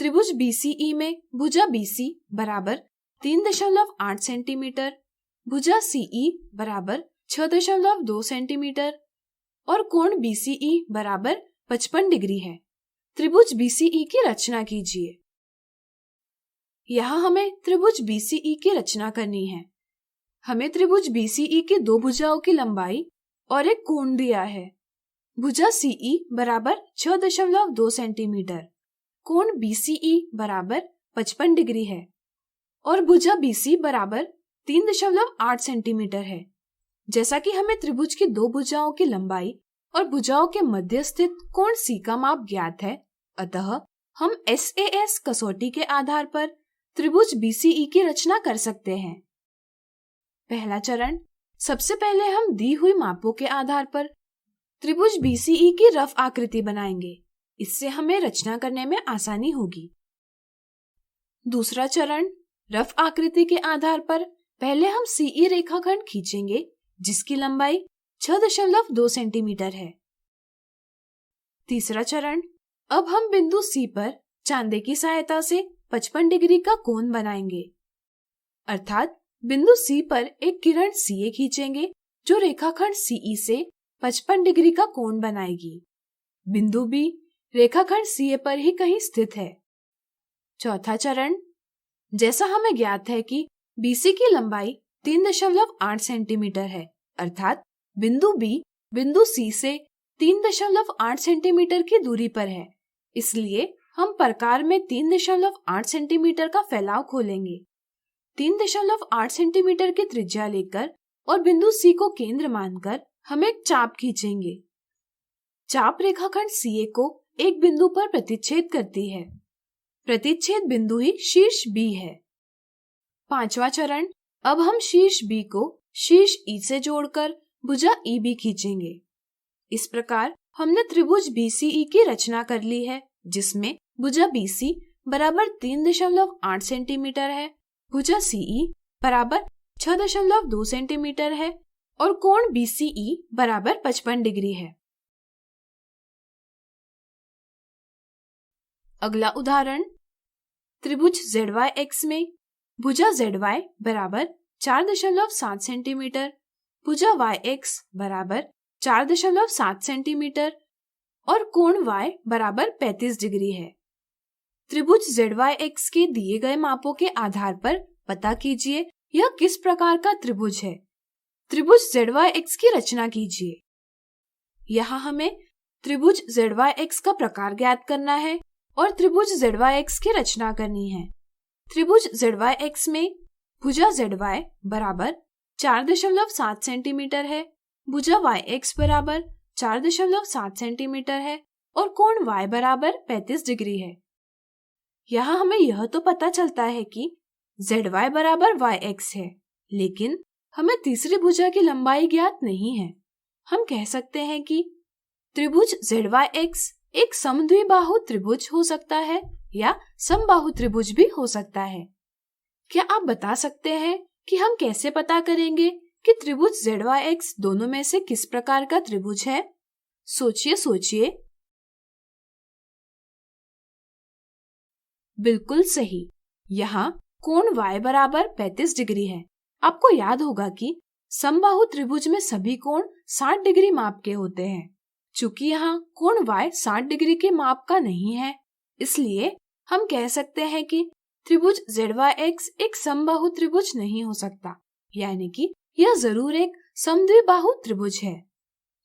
त्रिभुज BCE में भुजा BC बराबर 3.8 सेंटीमीटर, भुजा CE बराबर 6.2 सेंटीमीटर और कोण BCE बराबर 55 डिग्री है। त्रिभुज BCE की रचना कीजिए। यहाँ हमें त्रिभुज BCE की रचना करनी है। हमें त्रिभुज BCE की दो भुजाओं की लंबाई और एक कोण दिया है। भुजा CE बराबर 6.2 सेंटीमीटर, कोण BCE बराबर 55 डिग्री है और भुजा BC बराबर 3.8 सेंटीमीटर है। जैसा कि हमें त्रिभुज की दो भुजाओं की लंबाई और भुजाओं के मध्य स्थित कोण C का माप ज्ञात है, अतः हम SAS कसौटी के आधार पर त्रिभुज BCE की रचना कर सकते हैं। पहला चरण, सबसे पहले हम दी हुई मापों के आधार पर त्रिभुज BCE की रफ आकृति बनाएंगे। इससे हमें रचना करने में आसानी होगी। दूसरा चरण, रफ आकृति के आधार पर पहले हम CE रेखाखंड खींचेंगे जिसकी लंबाई 6.2 सेंटीमीटर है। तीसरा चरण, अब हम बिंदु C पर चांदे की सहायता से 55 डिग्री का कोण बनाएंगे, अर्थात बिंदु C पर एक किरण CA खींचेंगे जो रेखाखंड CE से 55 डिग्री का कोण बनाएगी। बिंदु B रेखाखंड CA पर ही कहीं स्थित है। चौथा चरण, जैसा हमें ज्ञात है कि BC की लंबाई 3.8 सेंटीमीटर है, अर्थात बिंदु B बिंदु C से 3.8 सेंटीमीटर की दूरी पर है। इसलिए हम प्रकार में 3.8 सेंटीमीटर का फैलाव खोलेंगे। 3.8 सेंटीमीटर की त्रिज्या लेकर और बिंदु C को केंद्र मानकर हम एक चाप खींचेंगे। चाप रेखाखंड CA को एक बिंदु पर प्रतिच्छेद करती है। प्रतिच्छेद बिंदु ही शीर्ष B है। पांचवा चरण, अब हम शीर्ष B को शीर्ष E से जोड़कर भुजा EB खींचेंगे। इस प्रकार हमने त्रिभुज BCE की रचना कर ली है, जिसमें भुजा BC बराबर 3.8 सेंटीमीटर है, भुजा CE बराबर 6.2 सेंटीमीटर है और कोण BCE बराबर 55 डिग्री है। अगला उदाहरण, त्रिभुज ZYX में भुजा ZY बराबर 4.7 सेंटीमीटर, भुजा YX बराबर 4.7 सेंटीमीटर और कोण Y बराबर 35 डिग्री है। त्रिभुज ZYX के दिए गए मापों के आधार पर पता कीजिए यह किस प्रकार का त्रिभुज है। त्रिभुज ZYX की रचना कीजिए। यहाँ हमें त्रिभुज ZYX का प्रकार ज्ञात करना है और त्रिभुज ZYX की रचना करनी है। त्रिभुज ZYX में भुजा ZY बराबर 4.7 सेंटीमीटर है, भुजा YX बराबर 4.7 सेंटीमीटर है और कोण Y बराबर 35 डिग्री है। यहाँ हमें यह तो पता चलता है कि ZY बराबर YX है, लेकिन हमें तीसरी भुजा की लंबाई ज्ञात नहीं है। हम कह सकते हैं कि त्रिभुज ZYX एक समद्विबाहु त्रिभुज हो सकता है या समबाहु त्रिभुज भी हो सकता है। क्या आप बता सकते हैं कि हम कैसे पता करेंगे कि त्रिभुज ZYX दोनों में से किस प्रकार का त्रिभुज है? सोचिए। बिल्कुल सही। यहाँ कोण Y बराबर 35 डिग्री है। आपको याद होगा कि समबाहु त्रिभुज में सभी कोण 60 डिग्री माप के होते हैं। चूंकि यहाँ कोण Y 60 डिग्री के माप का नहीं है, इसलिए हम कह सकते हैं कि त्रिभुज ZYX एक समबाहु त्रिभुज नहीं हो सकता, यानी कि यह जरूर एक समद्विबाहु त्रिभुज है।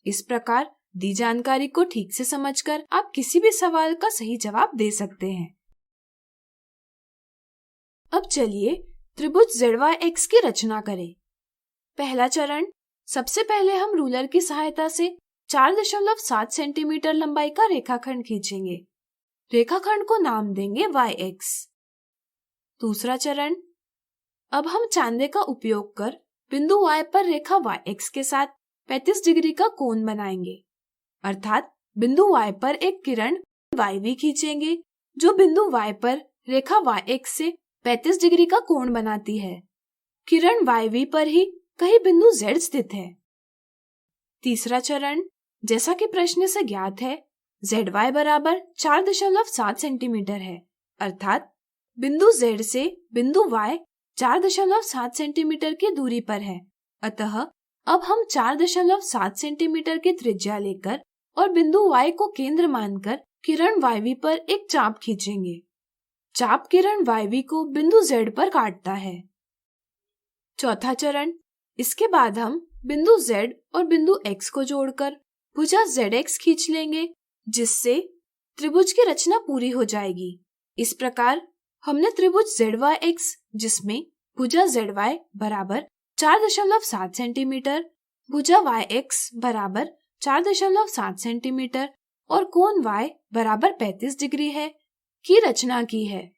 इस प्रकार दी जानकारी को ठीक से समझकर आप किसी भी सवाल का सही जवाब दे सकते हैं। अब चलिए त्रिभुज ZYX की रचना करें। पहला चरण, सबसे पहले हम रूलर की सहायता से 4.7 सेंटीमीटर लंबाई का रेखाखंड खींचेंगे। रेखाखंड को नाम देंगे YX। दूसरा चरण, अब हम चांदे का उपयोग कर बिंदु Y पर रेखा YX के साथ 35 डिग्री का कोण बनाएंगे, अर्थात बिंदु Y पर एक किरण YV खींचेंगे जो बिंदु Y पर रेखा YX से 35 डिग्री का कोण बनाती है। किरण YV पर ही कहीं बिंदु Z स्थित है। तीसरा चरण, जैसा कि प्रश्न से ज्ञात है, ZY बराबर 4.7 सेंटीमीटर है, अर्थात बिंदु Z से बिंदु Y 4.7 सेंटीमीटर की दूरी पर है। अतः अब हम 4.7 सेंटीमीटर की त्रिज्या लेकर और बिंदु Y को केंद्र मानकर किरण YV पर एक चाप खींचेंगे। चाप किरण YV को बिंदु Z पर काटता है। चौथा चरण, इसके बाद हम बिंदु Z और बिंदु X को जोड़कर भुजा ZX खींच लेंगे, जिससे त्रिभुज की रचना पूरी हो जाएगी। इस प्रकार हमने त्रिभुज ZYX, जिसमें भुजा ZY बराबर 4.7 सेंटीमीटर, भुजा YX बराबर 4.7 सेंटीमीटर और कोण Y बराबर 35 डिग्री है, की रचना की है।